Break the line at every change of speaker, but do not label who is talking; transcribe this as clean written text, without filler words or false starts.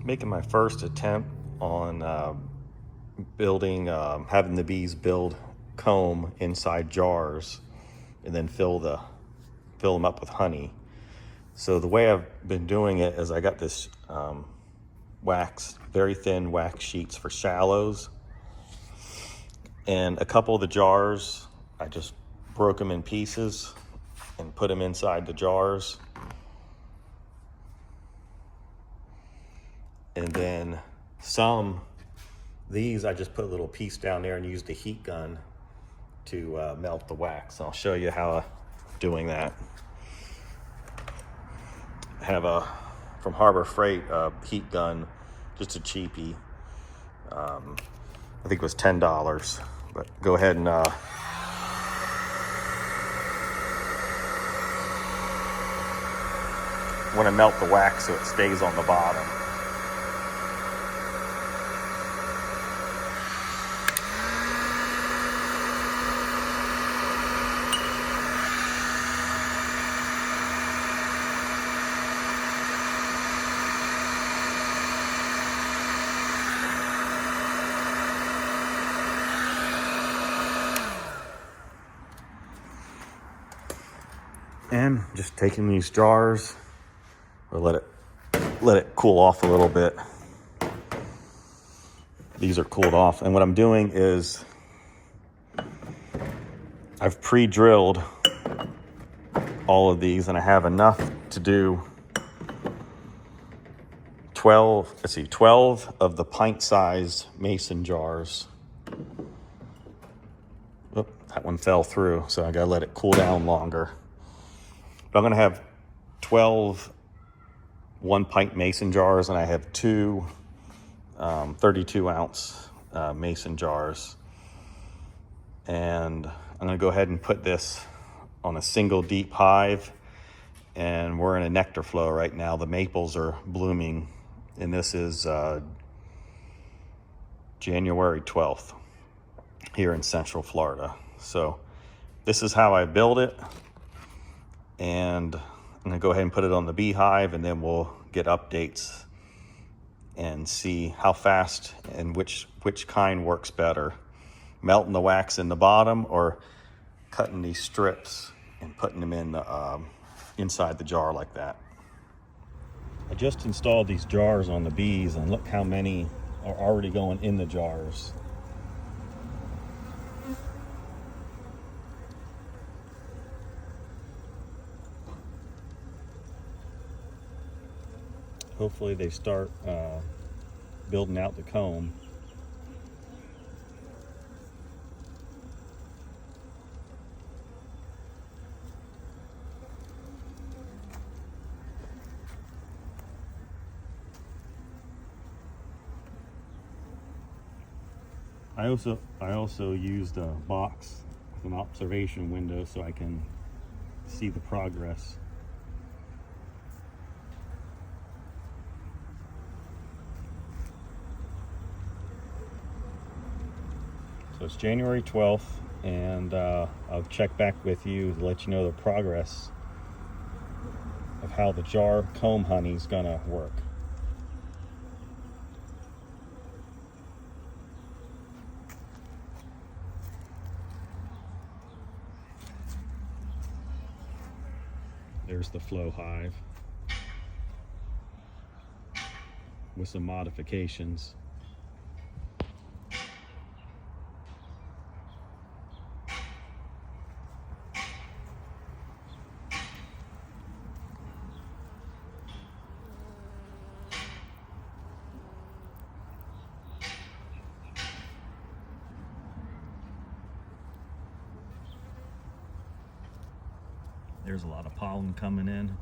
Making my first attempt on having the bees build comb inside jars and then fill them up with honey. So the way I've been doing it is I got this very thin wax sheets for shallows, and a couple of the jars I just broke them in pieces and put them inside the jars. And then these I just put a little piece down there and used a heat gun to melt the wax. I'll show you how doing that. I have from Harbor Freight heat gun, just a cheapie. I think it was $10, but go ahead and want to melt the wax so it stays on the bottom. And just taking these jars, or let it cool off a little bit. These are cooled off, and what I'm doing is I've pre-drilled all of these, and I have enough to do 12 of the pint-sized mason jars. Oh, that one fell through, so I gotta let it cool down longer. But I'm gonna have 12 1-pint mason jars, and I have two 32-ounce mason jars. And I'm gonna go ahead and put this on a single deep hive, and we're in a nectar flow right now. The maples are blooming, and this is January 12th here in Central Florida. So this is how I build it. And I'm gonna go ahead and put it on the beehive, and then we'll get updates and see how fast and which kind works better. Melting the wax in the bottom or cutting these strips and putting them in inside the jar like that. I just installed these jars on the bees, and look how many are already going in the jars. Hopefully they start building out the comb. I also used a box with an observation window so I can see the progress. So it's January 12th, and I'll check back with you to let you know the progress of how the jar comb honey is gonna work. There's the flow hive with some modifications. There's a lot of pollen coming in.